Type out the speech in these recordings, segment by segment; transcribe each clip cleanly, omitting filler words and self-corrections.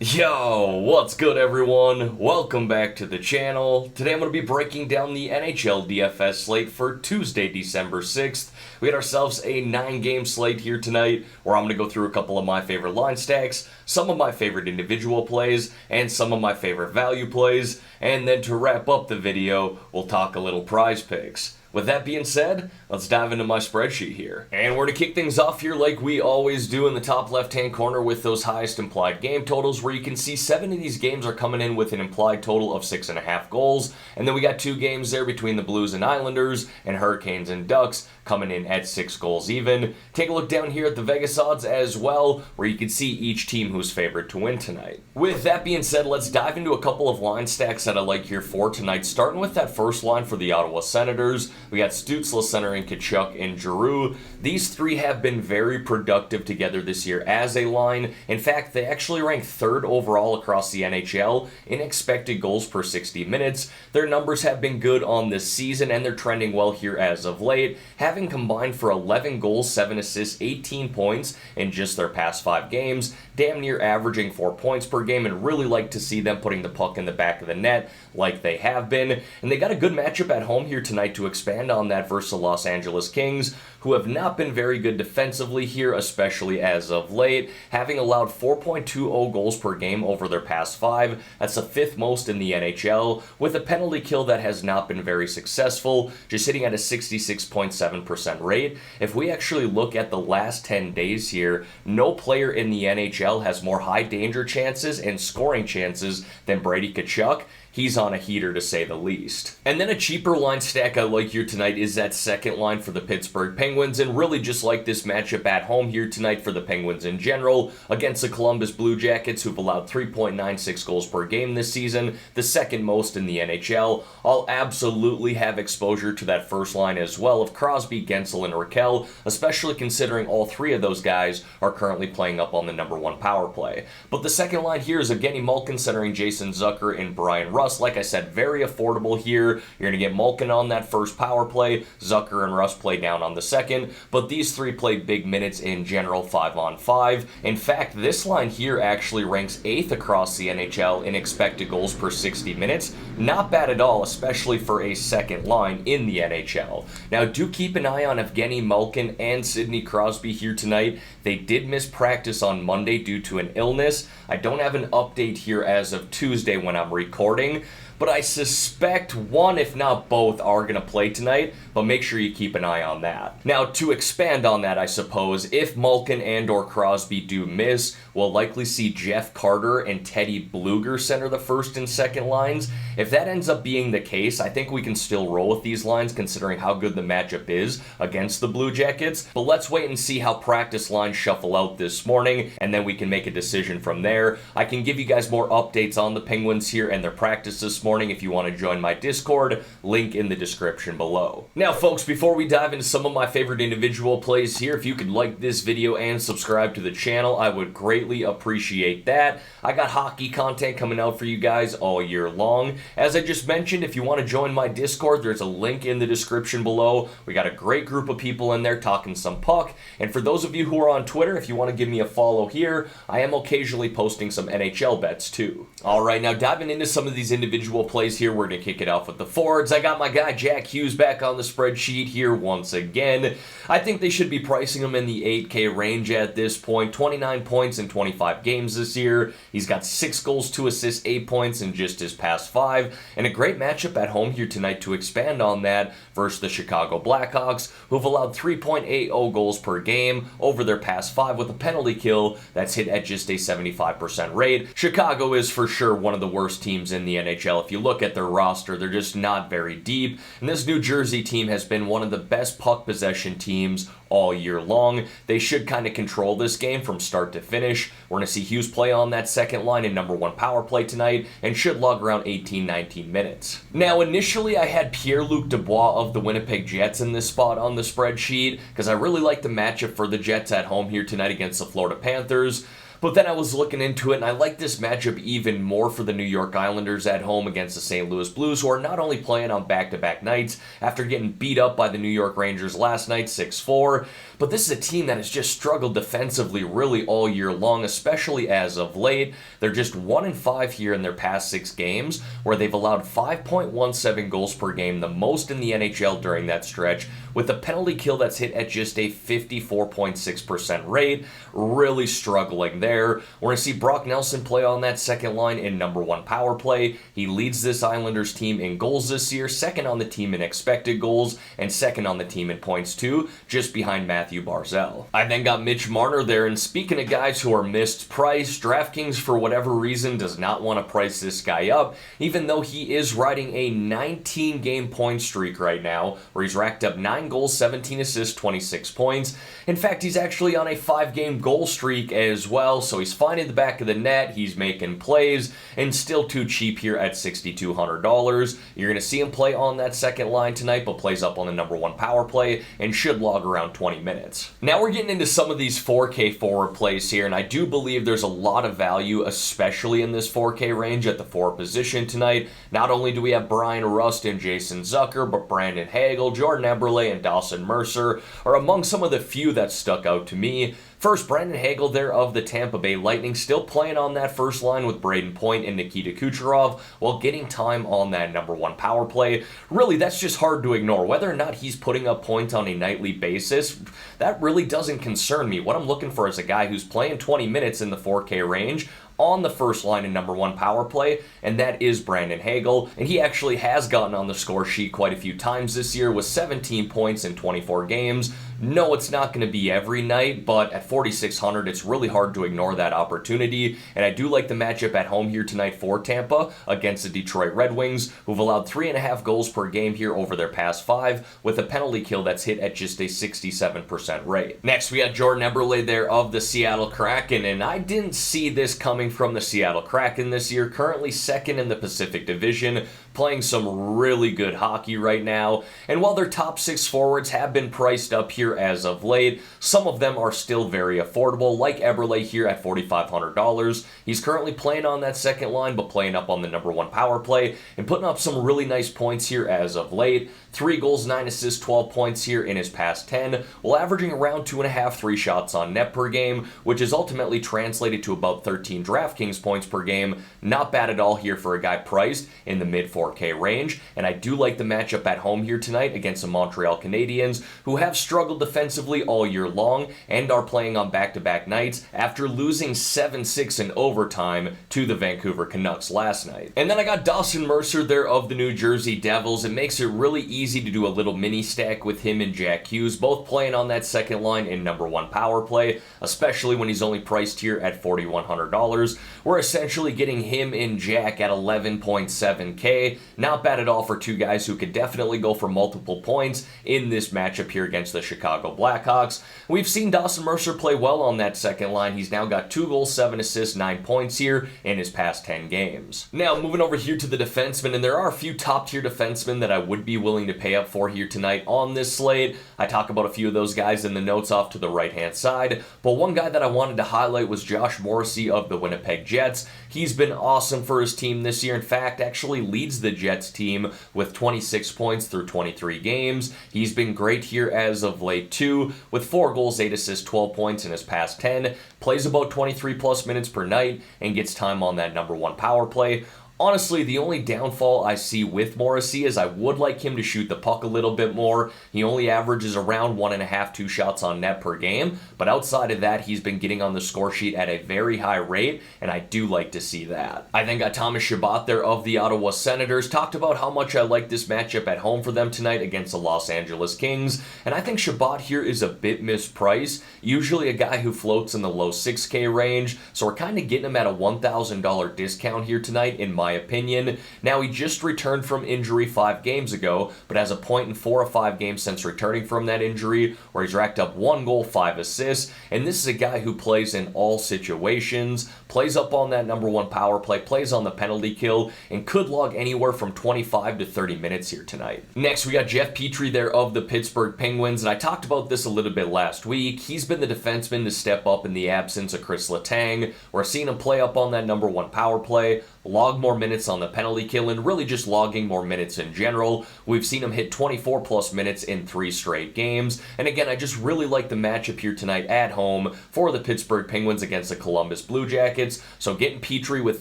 Yo, what's good everyone? Welcome back to the channel. Today I'm going to be breaking down the NHL DFS slate for Tuesday, December 6th. We had ourselves a 9-game slate here tonight where I'm going to go through a couple of my favorite line stacks, some of my favorite individual plays, and some of my favorite value plays. And then to wrap up the video, we'll talk a little prize picks. With that being said, let's dive into my spreadsheet here. And we're to kick things off here like we always do in the top left-hand corner with those highest implied game totals, where you can see 7 of these games are coming in with an implied total of 6.5 goals. And then we got 2 games there between the Blues and Islanders and Hurricanes and Ducks coming in at 6 goals even. Take a look down here at the Vegas odds as well, where you can see each team who's favored to win tonight. With that being said, let's dive into a couple of line stacks that I like here for tonight, starting with that first line for the Ottawa Senators. We got Stützle centering Tkachuk and Giroux. These 3 have been very productive together this year as a line. In fact, they actually rank 3rd overall across the NHL in expected goals per 60 minutes. Their numbers have been good on this season, and they're trending well here as of late, having combined for 11 goals, 7 assists, 18 points in just their past 5 games, damn near averaging 4 points per game, and really like to see them putting the puck in the back of the net like they have been. And they got a good matchup at home here tonight to expand on that versus the Los Angeles Kings, who have not been very good defensively here, especially as of late, having allowed 4.20 goals per game over their past 5. That's the 5th most in the NHL, with a penalty kill that has not been very successful, just sitting at a 66.7% rate. If we actually look at the last 10 days here, no player in the NHL has more high danger chances and scoring chances than Brady Tkachuk. He's on a heater to say the least. And then a cheaper line stack I like here tonight is that second line for the Pittsburgh Penguins, and really just like this matchup at home here tonight for the Penguins in general against the Columbus Blue Jackets, who've allowed 3.96 goals per game this season, the 2nd most in the NHL. I'll absolutely have exposure to that first line as well of Crosby, Gensel, and Raquel, especially considering all 3 of those guys are currently playing up on the number 1 power play. But the second line here is Evgeny Malkin centering Jason Zucker and Brian Russ. Like I said, very affordable here. You're going to get Malkin on that first power play. Zucker and Russ play down on the second, but these 3 play big minutes in general 5-on-5. In fact, this line here actually ranks 8th across the NHL in expected goals per 60 minutes. Not bad at all, especially for a second line in the NHL. Now, do keep an eye on Evgeny Malkin and Sidney Crosby here tonight. They did miss practice on Monday due to an illness. I don't have an update here as of Tuesday when I'm recording, but I suspect one, if not both, are going to play tonight, but make sure you keep an eye on that. Now, to expand on that, I suppose, if Malkin and or Crosby do miss, we'll likely see Jeff Carter and Teddy Bluger center the first and second lines. If that ends up being the case, I think we can still roll with these lines considering how good the matchup is against the Blue Jackets, but let's wait and see how practice lines shuffle out this morning, and then we can make a decision from there. I can give you guys more updates on the Penguins here and their practice this morning if you want to join my Discord, link in the description below. Now folks, before we dive into some of my favorite individual plays here, if you could like this video and subscribe to the channel, I would greatly appreciate that. I got hockey content coming out for you guys all year long. As I just mentioned, if you want to join my Discord, there's a link in the description below. We got a great group of people in there talking some puck, and for those of you who are on Twitter, if you want to give me a follow here, I am occasionally posting some NHL bets too. Alright, now diving into some of these individual plays here, we're going to kick it off with the forwards. I got my guy Jack Hughes back on the spreadsheet here once again. I think they should be pricing him in the 8K range at this point. 29 points in 25 games this year. He's got 6 goals, 2 assists, 8 points in just his past 5. And a great matchup at home here tonight to expand on that versus the Chicago Blackhawks, who've allowed 3.80 goals per game over their past 5 with a penalty kill that's hit at just a 75% rate. Chicago is for sure one of the worst teams in the NHL. If you look at their roster, they're just not very deep. And this New Jersey team has been one of the best puck possession teams all year long. They should kind of control this game from start to finish. We're going to see Hughes play on that second line in number 1 power play tonight and should log around 18-19 minutes. Now, initially I had Pierre-Luc Dubois of the Winnipeg Jets in this spot on the spreadsheet because I really like the matchup for the Jets at home here tonight against the Florida Panthers. But then I was looking into it, and I like this matchup even more for the New York Islanders at home against the St. Louis Blues, who are not only playing on back-to-back nights after getting beat up by the New York Rangers last night 6-4, but this is a team that has just struggled defensively really all year long, especially as of late. They're just 1-5 here in their past 6 games, where they've allowed 5.17 goals per game, the most in the NHL during that stretch, with a penalty kill that's hit at just a 54.6% rate. Really struggling there. We're going to see Brock Nelson play on that second line in number 1 power play. He leads this Islanders team in goals this year, second on the team in expected goals, and second on the team in points too, just behind Matthew Barzal. I then got Mitch Marner there, and speaking of guys who are mispriced, DraftKings for whatever reason does not want to price this guy up, even though he is riding a 19-game point streak right now, where he's racked up 9 goals, 17 assists, 26 points. In fact, he's actually on a 5-game goal streak as well, so he's finding the back of the net, he's making plays, and still too cheap here at $6,200. You're going to see him play on that second line tonight, but plays up on the number 1 power play and should log around 20 minutes. Now we're getting into some of these 4K forward plays here, and I do believe there's a lot of value, especially in this 4K range at the forward position tonight. Not only do we have Brian Rust and Jason Zucker, but Brandon Hagel, Jordan Eberle, and Dawson Mercer are among some of the few that stuck out to me. First, Brandon Hagel there of the Tampa Bay Lightning, still playing on that first line with Braden Point and Nikita Kucherov while getting time on that number 1 power play. Really, that's just hard to ignore. Whether or not he's putting up points on a nightly basis, that really doesn't concern me. What I'm looking for is a guy who's playing 20 minutes in the 4K range on the first line in number 1 power play, and that is Brandon Hagel. And he actually has gotten on the score sheet quite a few times this year with 17 points in 24 games. No, it's not going to be every night, but at 4,600, it's really hard to ignore that opportunity. And I do like the matchup at home here tonight for Tampa against the Detroit Red Wings, who've allowed 3.5 goals per game here over their past 5, with a penalty kill that's hit at just a 67% rate. Next, we got Jordan Eberle there of the Seattle Kraken, and I didn't see this coming from the Seattle Kraken this year, currently second in the Pacific Division, playing some really good hockey right now. And while their top 6 forwards have been priced up here as of late, some of them are still very affordable, like Eberle here at $4,500. He's currently playing on that second line, but playing up on the number 1 power play and putting up some really nice points here as of late. 3 goals, 9 assists, 12 points here in his past 10, while averaging around 2.5 3 shots on net per game, which is ultimately translated to about 13 DraftKings points per game. Not bad at all here for a guy priced in the mid 4K range, and I do like the matchup at home here tonight against the Montreal Canadiens, who have struggled defensively all year long and are playing on back-to-back nights after losing 7-6 in overtime to the Vancouver Canucks last night. And then I got Dawson Mercer there of the New Jersey Devils. It makes it really easy to do a little mini stack with him and Jack Hughes, both playing on that second line in number 1 power play, especially when he's only priced here at $4,100. We're essentially getting him and Jack at 11.7K. Not bad at all for 2 guys who could definitely go for multiple points in this matchup here against the Chicago Blackhawks. We've seen Dawson Mercer play well on that second line. He's now got 2 goals, 7 assists, 9 points here in his past 10 games. Now, moving over here to the defensemen, and there are a few top-tier defensemen that I would be willing to pay up for here tonight on this slate. I talk about a few of those guys in the notes off to the right-hand side, but one guy that I wanted to highlight was Josh Morrissey of the Winnipeg Jets. He's been awesome for his team this year. In fact, actually leads the Jets team with 26 points through 23 games. He's been great here as of late too, with 4 goals, 8 assists, 12 points in his past 10. Plays about 23 plus minutes per night and gets time on that number 1 power play. Honestly, the only downfall I see with Morrissey is I would like him to shoot the puck a little bit more. He only averages around 1.5, 2 shots on net per game, but outside of that, he's been getting on the score sheet at a very high rate, and I do like to see that. I then got Thomas Chabot there of the Ottawa Senators. Talked about how much I like this matchup at home for them tonight against the Los Angeles Kings, and I think Chabot here is a bit mispriced. Usually a guy who floats in the low 6K range, so we're kind of getting him at a $1,000 discount here tonight in my my opinion. Now, he just returned from injury 5 games ago, but has a point in 4 of 5 games since returning from that injury, where he's racked up 1 goal, 5 assists, and this is a guy who plays in all situations, plays up on that number 1 power play, plays on the penalty kill, and could log anywhere from 25 to 30 minutes here tonight. Next, we got Jeff Petrie there of the Pittsburgh Penguins, and I talked about this a little bit last week. He's been the defenseman to step up in the absence of Chris Letang. We're seeing him play up on that number 1 power play, log more minutes on the penalty kill, and really just logging more minutes in general. We've seen him hit 24 plus minutes in 3 straight games, and again, I just really like the matchup here tonight at home for the Pittsburgh Penguins against the Columbus Blue Jackets, so getting Petrie with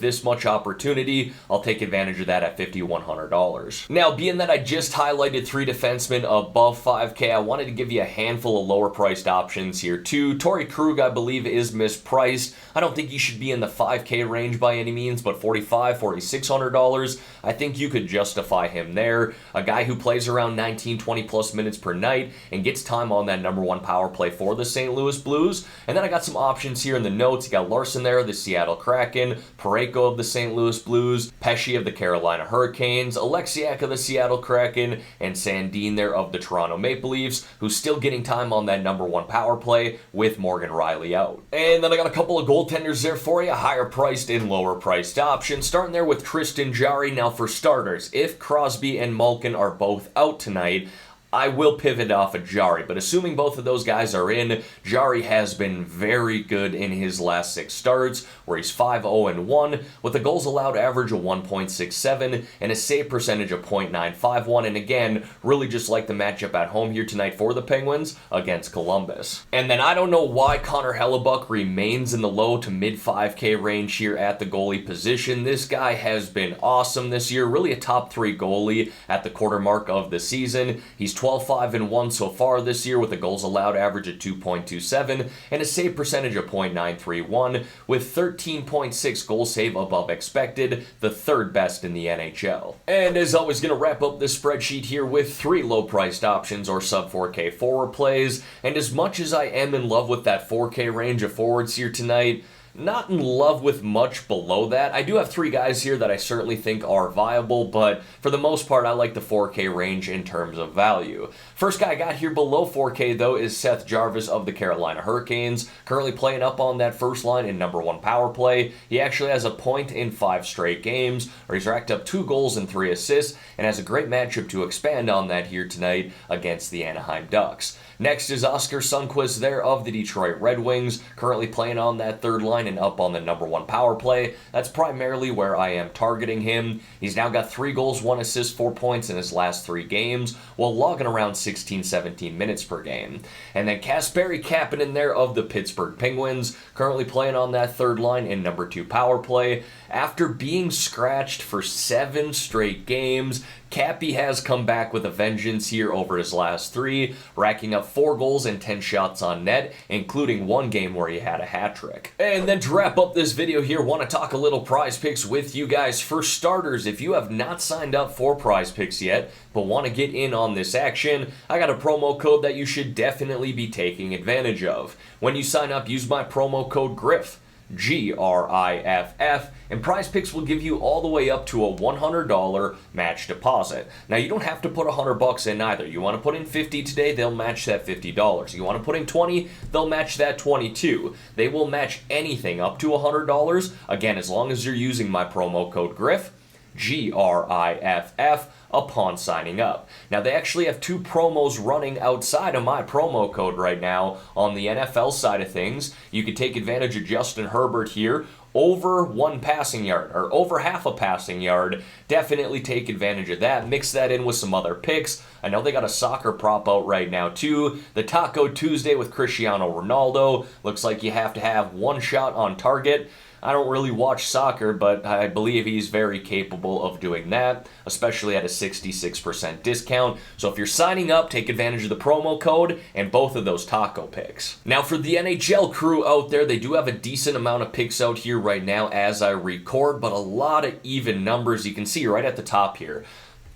this much opportunity, I'll take advantage of that at $5,100. Now, being that I just highlighted 3 defensemen above 5K, I wanted to give you a handful of lower priced options here too. Torrey Krug, I believe, is mispriced. I don't think he should be in the 5K range by any means, but $4,600, I think you could justify him there. A guy who plays around 19, 20 plus minutes per night and gets time on that number 1 power play for the St. Louis Blues. And then I got some options here in the notes. You got Larson there of the Seattle Kraken, Parayko of the St. Louis Blues, Pesce of the Carolina Hurricanes, Alexiak of the Seattle Kraken, and Sandin there of the Toronto Maple Leafs, who's still getting time on that number 1 power play with Morgan Riley out. And then I got a couple of goaltenders there for you, higher priced and lower priced options. Starting there with Tristan Jarry. Now, for starters, if Crosby and Malkin are both out tonight, I will pivot off of Jarry, but assuming both of those guys are in, Jarry has been very good in his last 6 starts, where he's 5-0-1, with a goals allowed average of 1.67 and a save percentage of .951, and again, really just like the matchup at home here tonight for the Penguins against Columbus. And then I don't know why Connor Hellebuck remains in the low to mid 5K range here at the goalie position. This guy has been awesome this year, really a top 3 goalie at the quarter mark of the season. He's 12-5-1 so far this year with a goals allowed average of 2.27 and a save percentage of .931 with 13.6 goal save above expected, the 3rd best in the NHL. And as always, going to wrap up this spreadsheet here with 3 low-priced options or sub-4K forward plays. And as much as I am in love with that 4K range of forwards here tonight, not in love with much below that. I do have 3 guys here that I certainly think are viable, but for the most part, I like the 4K range in terms of value. First guy I got here below 4K, though, is Seth Jarvis of the Carolina Hurricanes, currently playing up on that first line in number 1 power play. He actually has a point in 5 straight games, where he's racked up 2 goals and 3 assists, and has a great matchup to expand on that here tonight against the Anaheim Ducks. Next is Oscar Sundqvist there of the Detroit Red Wings, currently playing on that 3rd line and up on the number 1 power play. That's primarily where I am targeting him. He's now got 3 goals, 1 assist, 4 points in his last 3 games, while logging around 16, 17 minutes per game. And then Kasperi Kapanen there of the Pittsburgh Penguins, currently playing on that 3rd line in number 2 power play. After being scratched for 7 straight games, Cappy has come back with a vengeance here over his last 3, racking up 4 goals and 10 shots on net, including 1 game where he had a hat trick. And then to wrap up this video here, want to talk a little prize picks with you guys. For starters, if you have not signed up for prize picks yet, but want to get in on this action, I got a promo code that you should definitely be taking advantage of. When you sign up, use my promo code GRIFF. GRIFF, and Prize Picks will give you all the way up to a $100 match deposit. Now, you don't have to put $100 in either. You want to put in $50 today, they'll match that $50. You want to put in $20, they'll match that $22. They will match anything up to $100, again, as long as you're using my promo code GRIFF, GRIFF, upon signing up. Now, they actually have 2 promos running outside of my promo code right now on the NFL side of things. You could take advantage of Justin Herbert here, over 1 passing yard, or over half a passing yard. Definitely take advantage of that. Mix that in with some other picks. I know they got a soccer prop out right now too. The Taco Tuesday with Cristiano Ronaldo. Looks like you have to have 1 shot on target. I don't really watch soccer, but I believe he's very capable of doing that, especially at a 66% discount. So if you're signing up, take advantage of the promo code and both of those taco picks. Now, for the NHL crew out there, they do have a decent amount of picks out here right now as I record, but a lot of even numbers. You can see right at the top here.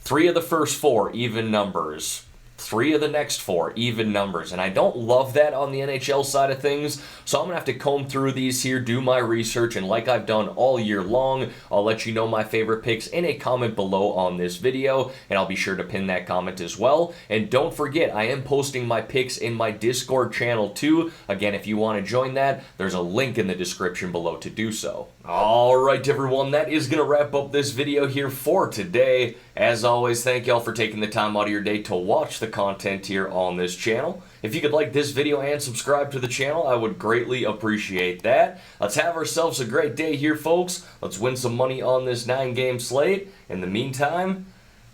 3 of the first 4 even numbers. 3 of the next 4 even numbers, and I don't love that on the NHL side of things, so I'm going to have to comb through these here, do my research, and like I've done all year long, I'll let you know my favorite picks in a comment below on this video, and I'll be sure to pin that comment as well. And don't forget, I am posting my picks in my Discord channel too. Again, if you want to join that, there's a link in the description below to do so. Alright everyone, that is going to wrap up this video here for today. As always, thank y'all for taking the time out of your day to watch the content here on this channel. If you could like this video and subscribe to the channel, I would greatly appreciate that. Let's have ourselves a great day here, folks. Let's win some money on this 9-game slate. In the meantime,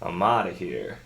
I'm out of here.